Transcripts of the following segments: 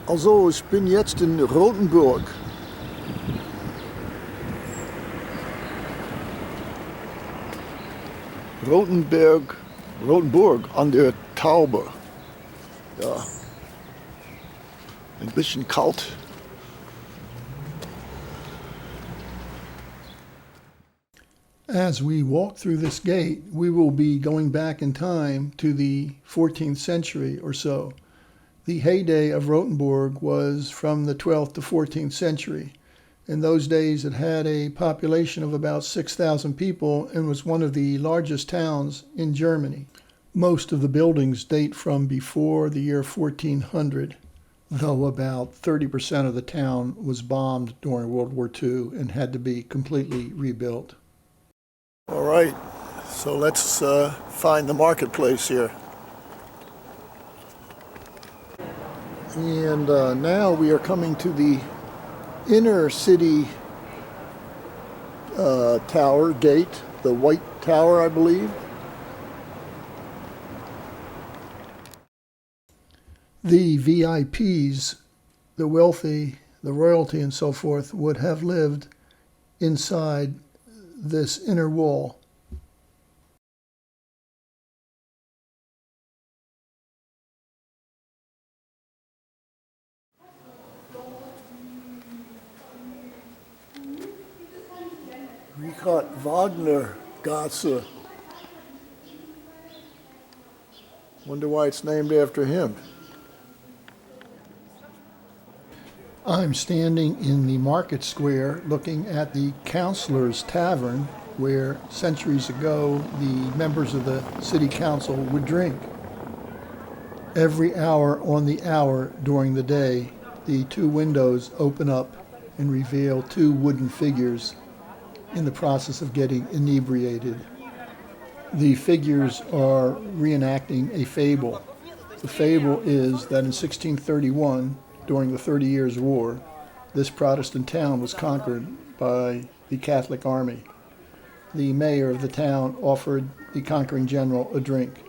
Also, ich bin jetzt in Rothenburg. Rothenburg an der Tauber. Ja, ein bisschen kalt. As we walk through this gate, we will be going back in time to the 14th century or so. The heyday of Rothenburg was from the 12th to 14th century. In those days, it had a population of about 6,000 people and was one of the largest towns in Germany. Most of the buildings date from before the year 1400, though about 30% of the town was bombed during World War II and had to be completely rebuilt. All right, so let's find the marketplace here. And now we are coming to the inner city tower gate, the White Tower, I believe. The VIPs, the wealthy, the royalty and so forth, would have lived inside this inner wall. Richard Wagner Gasse. Wonder why it's named after him. I'm standing in the market square looking at the Councilor's Tavern, where centuries ago the members of the city council would drink. Every hour on the hour during the day, the two windows open up and reveal two wooden figures in the process of getting inebriated. The figures are reenacting a fable. The fable is that in 1631, during the 30 Years' War, this Protestant town was conquered by the Catholic army. The mayor of the town offered the conquering general a drink.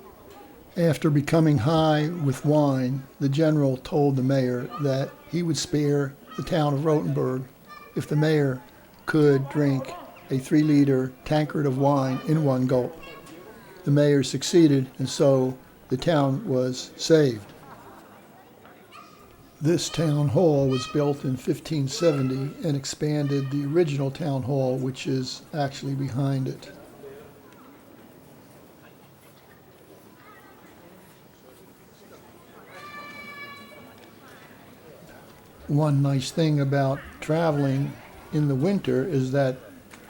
After becoming high with wine, the general told the mayor that he would spare the town of Rothenburg if the mayor could drink a 3-liter tankard of wine in one gulp. The mayor succeeded, and so the town was saved. This town hall was built in 1570 and expanded the original town hall, which is actually behind it. One nice thing about traveling in the winter is that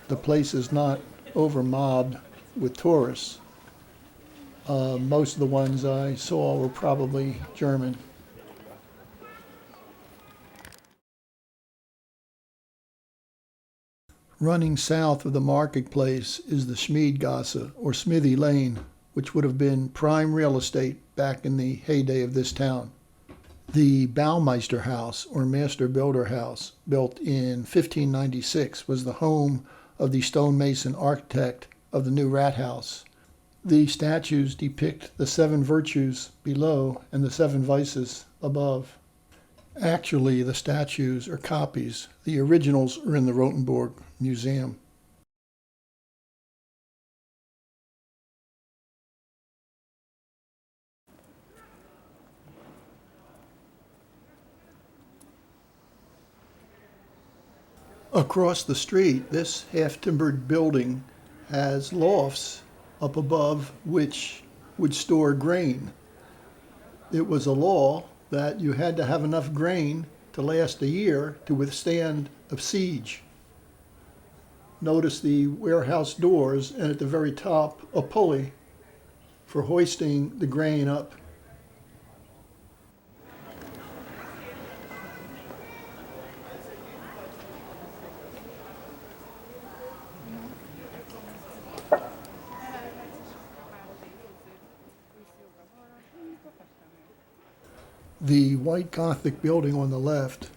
the place is not over-mobbed with tourists. Most of the ones I saw were probably German. Running south of the marketplace is the Schmiedgasse, or Smithy Lane, which would have been prime real estate back in the heyday of this town. The Baumeister House, or Master Builder House, built in 1596, was the home of the stonemason architect of the new Rat House. The statues depict the 7 virtues below and the 7 vices above. Actually, the statues are copies. The originals are in the Rothenburg Museum. Across the street, this half-timbered building has lofts up above which would store grain. It was a law that you had to have enough grain to last a year to withstand a siege. Notice the warehouse doors, and at the very top, a pulley for hoisting the grain up. The white Gothic building on the left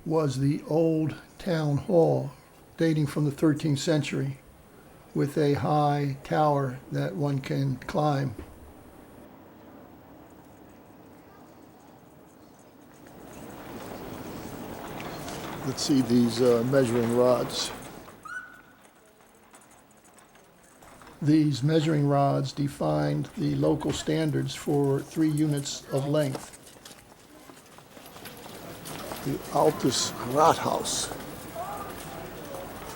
was the old town hall dating from the 13th century with a high tower that one can climb. Let's see these measuring rods. These measuring rods defined the local standards for 3 units of length. The Altes Rathaus.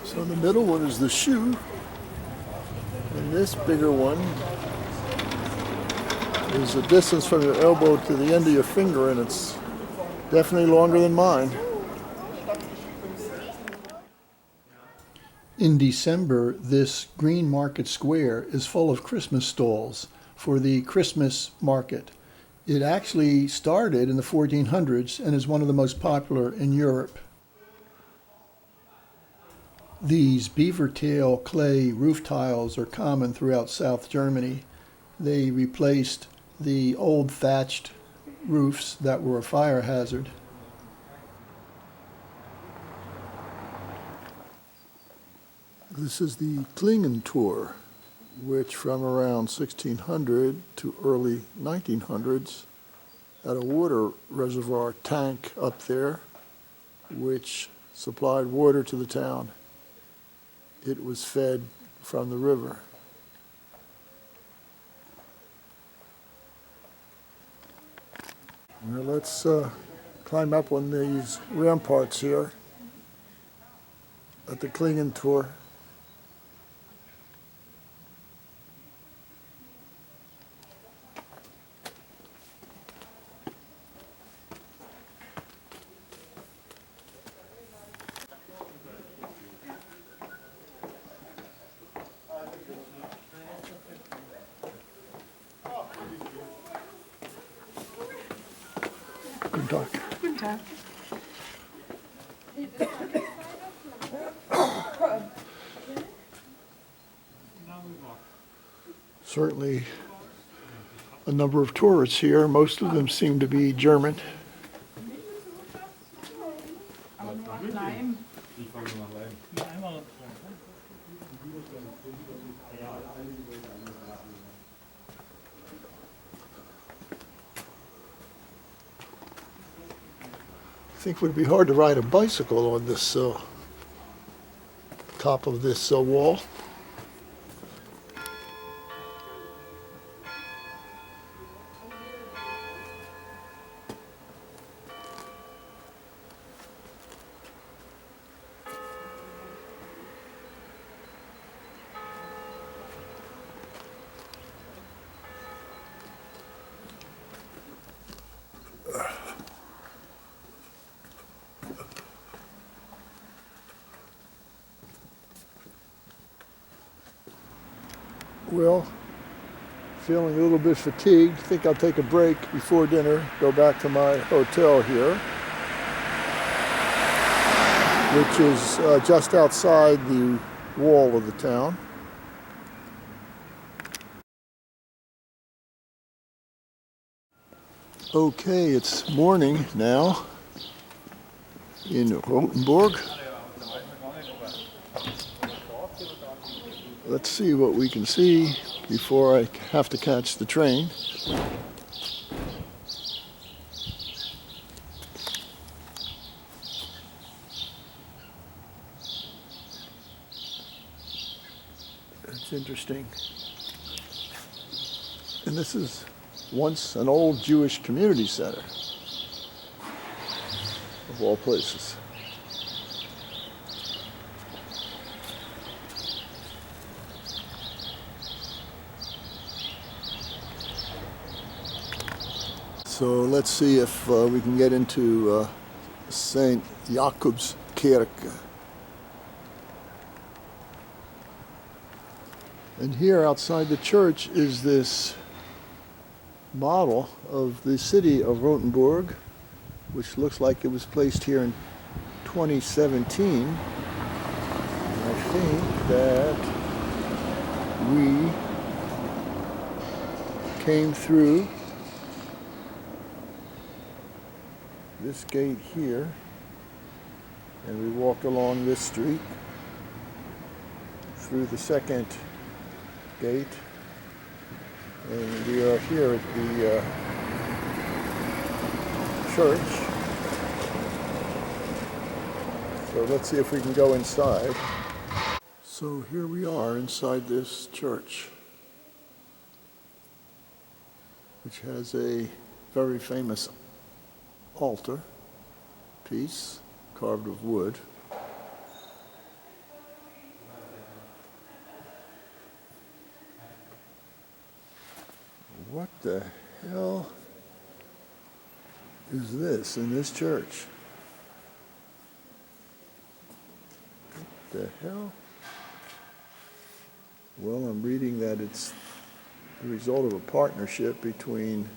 So the middle one is the shoe, and this bigger one is the distance from your elbow to the end of your finger, and it's definitely longer than mine. In December, this green market square is full of Christmas stalls for the Christmas market. It actually started in the 1400s and is one of the most popular in Europe. These beaver tail clay roof tiles are common throughout South Germany. They replaced the old thatched roofs that were a fire hazard. This is the Klingentor, which from around 1600 to early 1900s had a water reservoir tank up there which supplied water to the town. It was fed from the river. Now let's climb up on these ramparts here at the Klingentor. Guten Tag. Guten Tag. Certainly a number of tourists here. Most of them seem to be German. I think it would be hard to ride a bicycle on this top of this wall. Well, feeling a little bit fatigued. Think I'll take a break before dinner, go back to my hotel here, which is just outside the wall of the town. Okay, it's morning now in Rothenburg. Let's see what we can see before I have to catch the train. It's interesting. And this is once an old Jewish community center, of all places. So let's see if we can get into St. Jakob's Kirche. And here outside the church is this model of the city of Rothenburg, which looks like it was placed here in 2017. And I think that we came through this gate here, and we walked along this street through the second gate, and we are here at the church. So let's see if we can go inside. So here we are inside this church, which has a very famous altar piece carved of wood. What the hell is this in this church? What the hell? Well, I'm reading that it's the result of a partnership between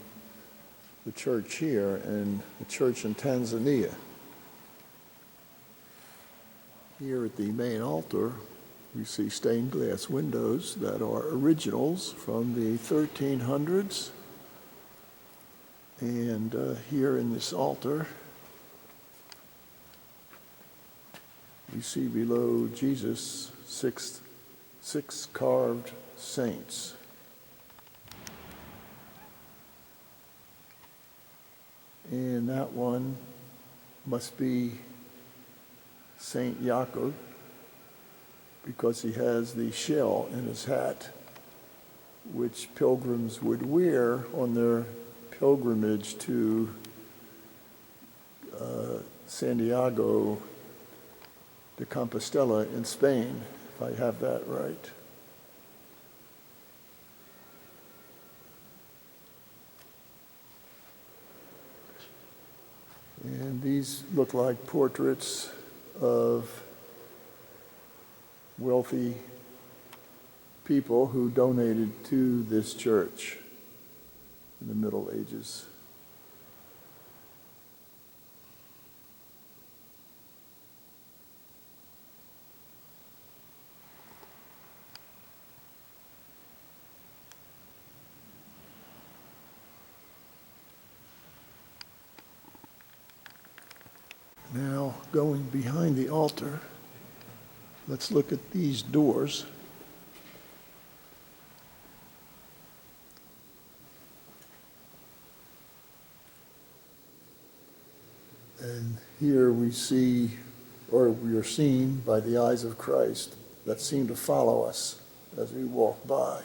the church here and the church in Tanzania. Here at the main altar, we see stained glass windows that are originals from the 1300s. And here in this altar, we see below Jesus six carved saints. And that one must be Saint Jacob, because he has the shell in his hat, which pilgrims would wear on their pilgrimage to Santiago de Compostela in Spain, if I have that right. And these look like portraits of wealthy people who donated to this church in the Middle Ages. Now, going behind the altar, let's look at these doors. And here we see, or we are seen by the eyes of Christ that seem to follow us as we walk by.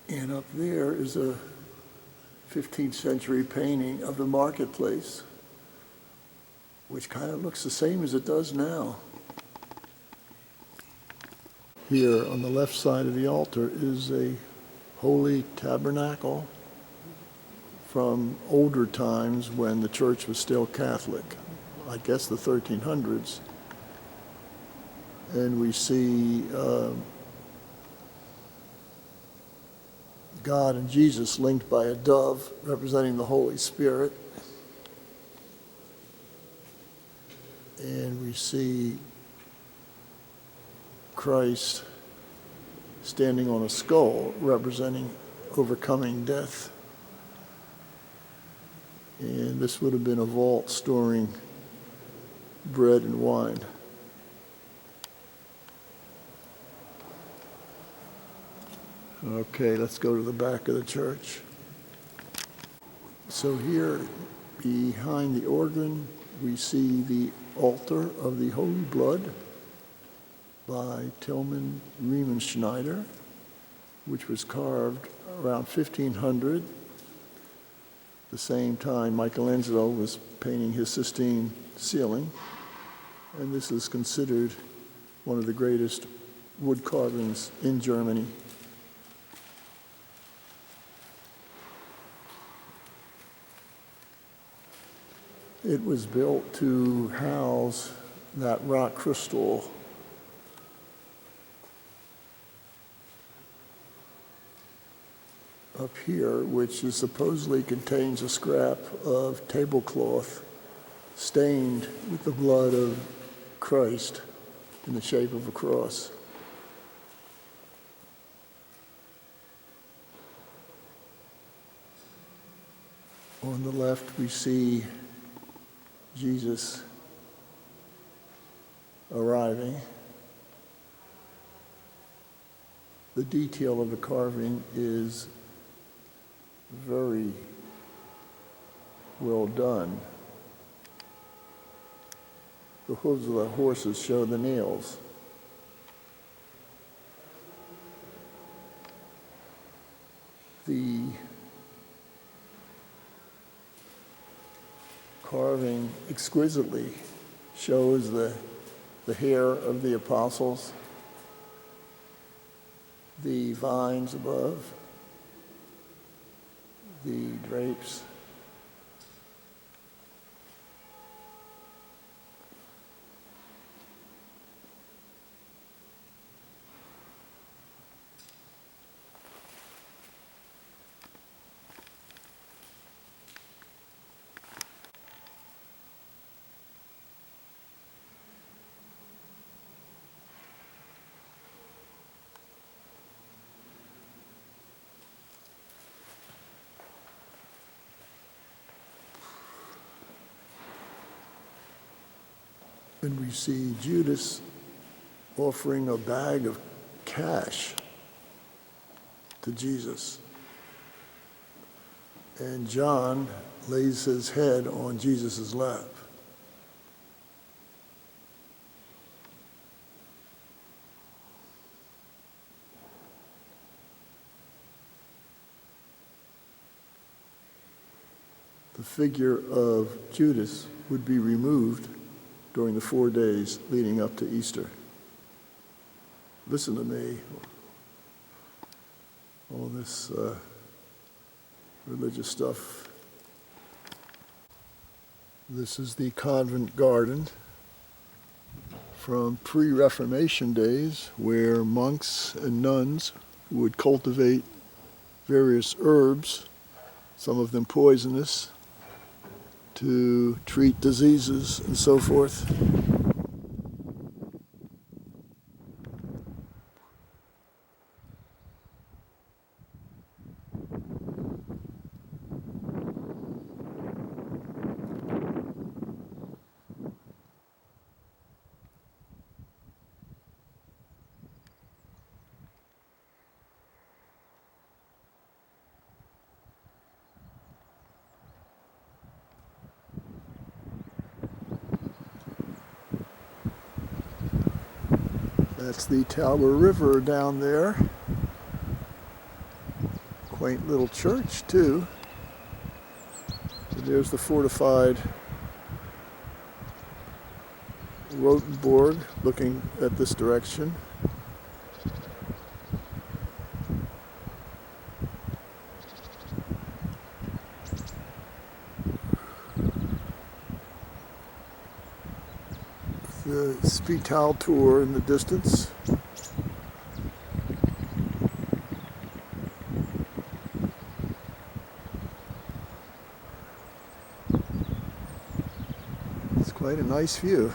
And up there is a 15th century painting of the marketplace, which kind of looks the same as it does now. Here on the left side of the altar is a holy tabernacle from older times when the church was still Catholic, I guess the 1300s. And we see God and Jesus linked by a dove representing the Holy Spirit. And we see Christ standing on a skull representing overcoming death. And this would have been a vault storing bread and wine. Okay, let's go to the back of the church. So here, behind the organ, we see the altar of the Holy Blood by Tilman Riemenschneider, which was carved around 1500, the same time Michelangelo was painting his Sistine ceiling. And this is considered one of the greatest wood carvings in Germany. It was built to house that rock crystal up here, which is supposedly contains a scrap of tablecloth stained with the blood of Christ in the shape of a cross. On the left, we see Jesus arriving, The detail of the carving is very well done. The hooves of the horses show the nails. The carving exquisitely shows the hair of the apostles, the vines above, the drapes. And we see Judas offering a bag of cash to Jesus. And John lays his head on Jesus' lap. The figure of Judas would be removed during the 4 days leading up to Easter. Listen to me. All this religious stuff. This is the convent garden from pre-Reformation days, where monks and nuns would cultivate various herbs, some of them poisonous, to treat diseases and so forth. That's the Tauber River down there. Quaint little church, too. And there's the fortified Rothenburg looking at this direction. The Spital tour in the distance. It's quite a nice view.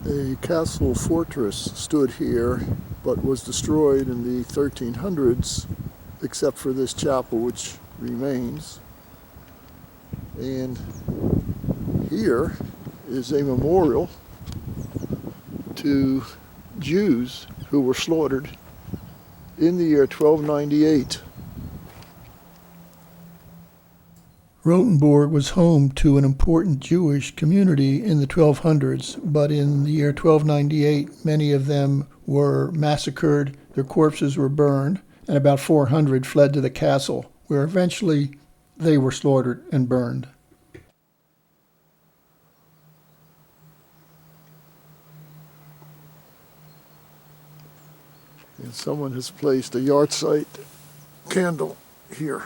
A castle fortress stood here, but was destroyed in the 1300s, except for this chapel, which remains. And here is a memorial to Jews who were slaughtered in the year 1298. Rothenburg was home to an important Jewish community in the 1200s, but in the year 1298, many of them were massacred, their corpses were burned, and about 400 fled to the castle, where eventually they were slaughtered and burned. And someone has placed a yahrzeit candle here.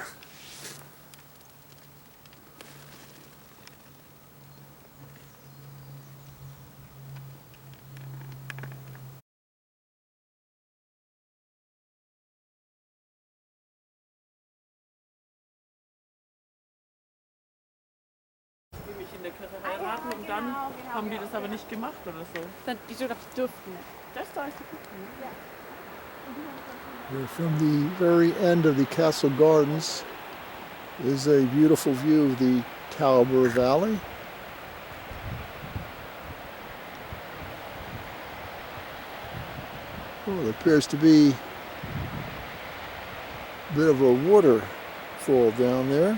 in der Kirche heiraten und dann haben die das aber nicht gemacht oder so. Die durften. Das da ist gut. Here from the very end of the castle gardens is a beautiful view of the Tauber Valley. Oh, there appears to be a bit of a waterfall down there.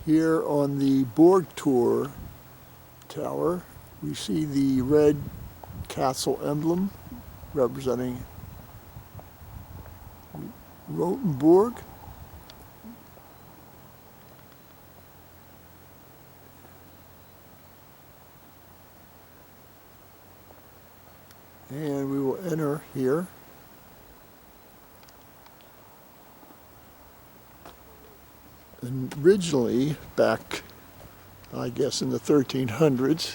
Here on the Borg Tour tower, we see the red castle emblem representing Rothenburg. And we will enter here. And originally, back, I guess, in the 1300s,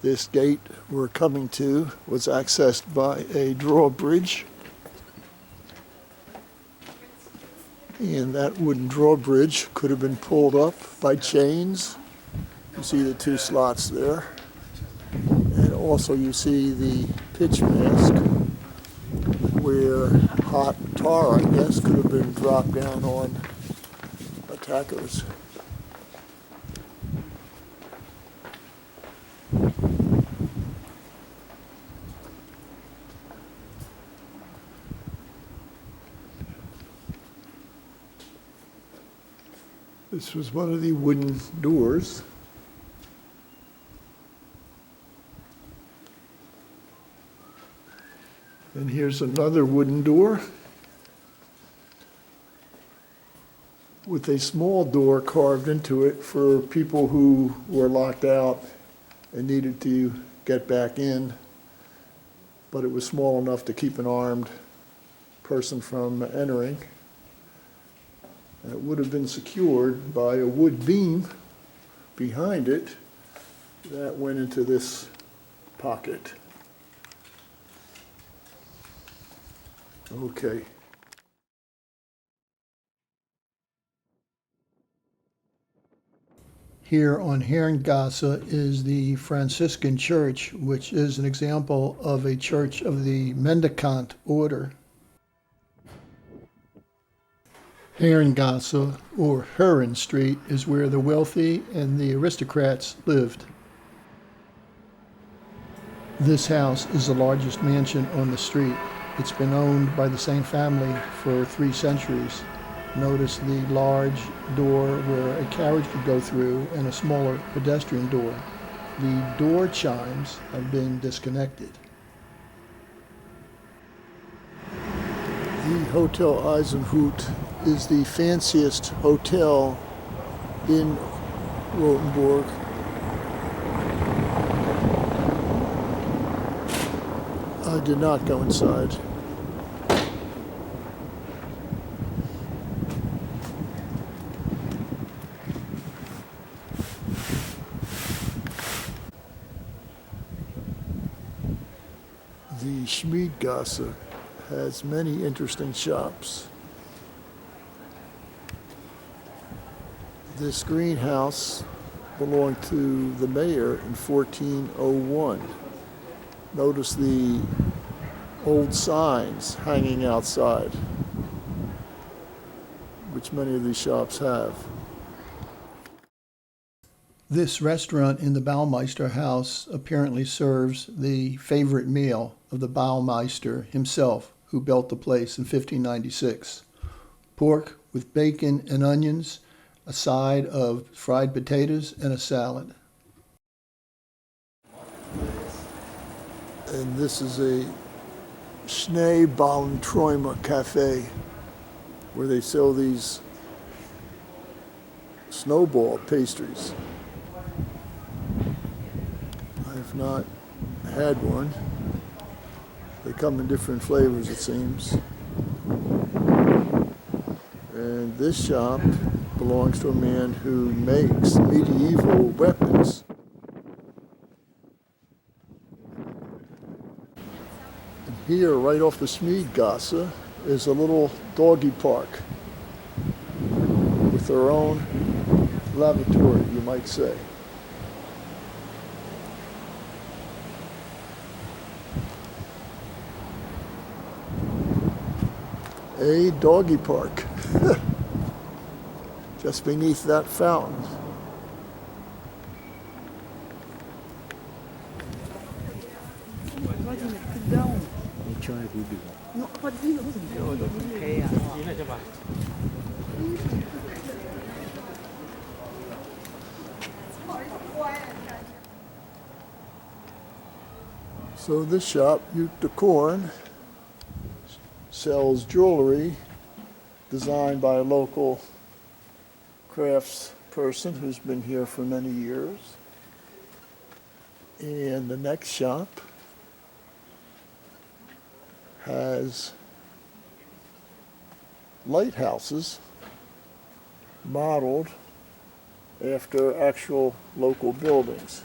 this gate we're coming to was accessed by a drawbridge. And that wooden drawbridge could have been pulled up by chains. You see the two slots there. And also you see the pitch mast where hot tar, I guess, could have been dropped down on attackers. This was one of the wooden doors. And here's another wooden door with a small door carved into it for people who were locked out and needed to get back in, but it was small enough to keep an armed person from entering. And it would have been secured by a wood beam behind it that went into this pocket. Okay. Here on Herrengasse is the Franciscan Church, which is an example of a church of the Mendicant order. Herrengasse, or Herren Street, is where the wealthy and the aristocrats lived. This house is the largest mansion on the street. It's been owned by the same family for 3 centuries. Notice the large door where a carriage could go through and a smaller pedestrian door. The door chimes have been disconnected. The Hotel Eisenhut is the fanciest hotel in Rothenburg. I did not go inside. The Schmiedgasse has many interesting shops. This greenhouse belonged to the mayor in 1401. Notice the old signs hanging outside, which many of these shops have. This restaurant in the Baumeister house apparently serves the favorite meal of the Baumeister himself, who built the place in 1596. Pork with bacon and onions, a side of fried potatoes, and a salad. And this is a Schneeballenträume cafe where they sell these snowball pastries. I have not had one. They come in different flavors, it seems. And this shop belongs to a man who makes medieval weapons. And here, right off the Schmiedgasse, is a little doggy park with their own lavatory, you might say. A doggy park just beneath that fountain. So this shop, Jutta Korn, sells jewelry designed by a local crafts person who's been here for many years. And the next shop has lighthouses modeled after actual local buildings.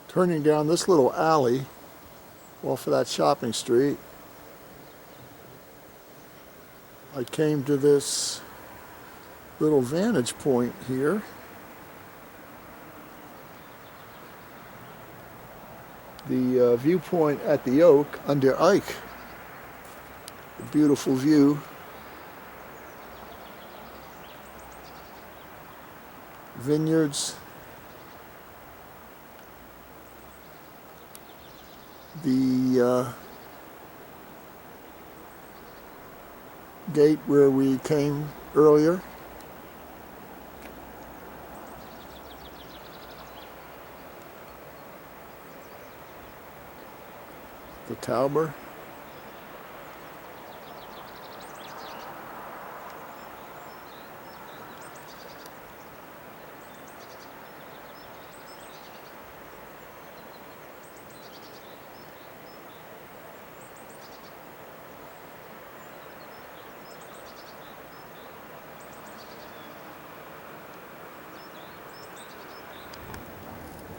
Turning down this little alley off of that shopping street, I came to this little vantage point here. The viewpoint at the Oak under Ike. A beautiful view. Vineyards. The gate where we came earlier. The Tauber.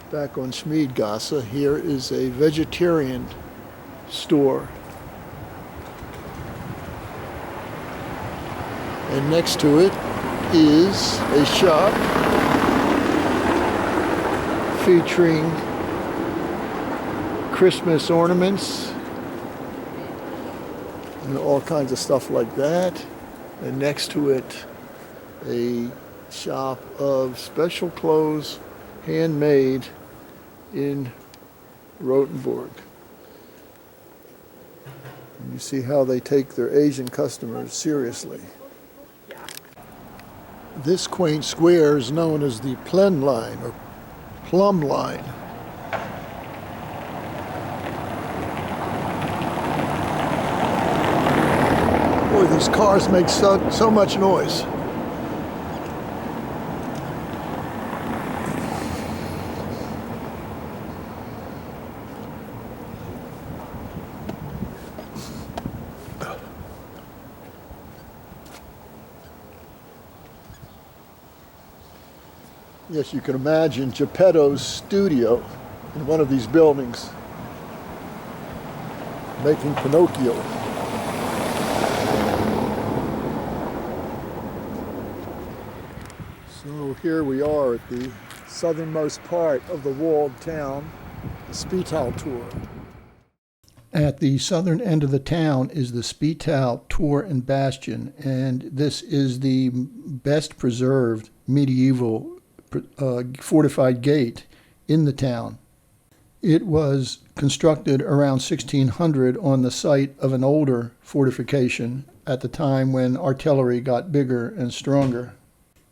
Back on Schmiedgasse, here is a vegetarian store. And next to it is a shop featuring Christmas ornaments and all kinds of stuff like that. And next to it, a shop of special clothes, handmade in Rothenburg. And you see how they take their Asian customers seriously. This quaint square is known as the Plen Line, or Plumb Line. Boy, these cars make so much noise. Yes, you can imagine Geppetto's studio in one of these buildings, making Pinocchio. So here we are at the southernmost part of the walled town, the Spitaltor. At the southern end of the town is the Spital Tor and Bastion, and this is the best preserved medieval fortified gate in the town. It was constructed around 1600 on the site of an older fortification at the time when artillery got bigger and stronger.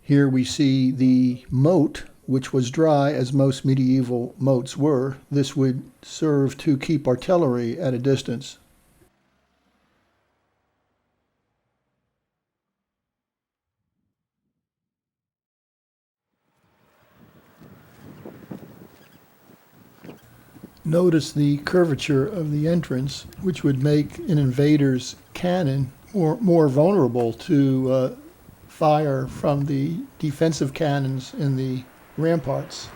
Here we see the moat, which was dry as most medieval moats were. This would serve to keep artillery at a distance. Notice the curvature of the entrance, which would make an invader's cannon more vulnerable to fire from the defensive cannons in the ramparts.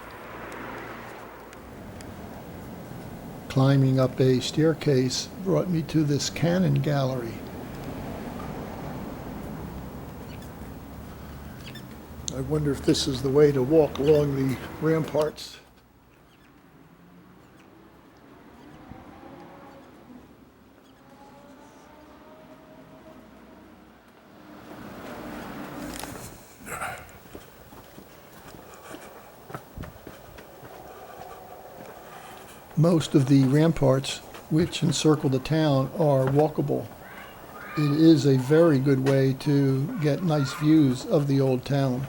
Climbing up a staircase brought me to this cannon gallery. I wonder if this is the way to walk along the ramparts. Most of the ramparts which encircle the town are walkable. It is a very good way to get nice views of the old town.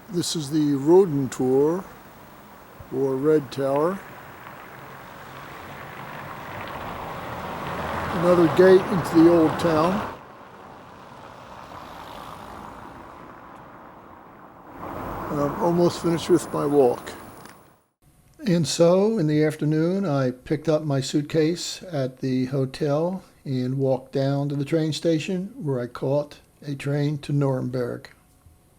This is the Rothenburg, or Red Tower. Another gate into the old town. And I'm almost finished with my walk. And so, in the afternoon, I picked up my suitcase at the hotel and walked down to the train station where I caught a train to Nuremberg.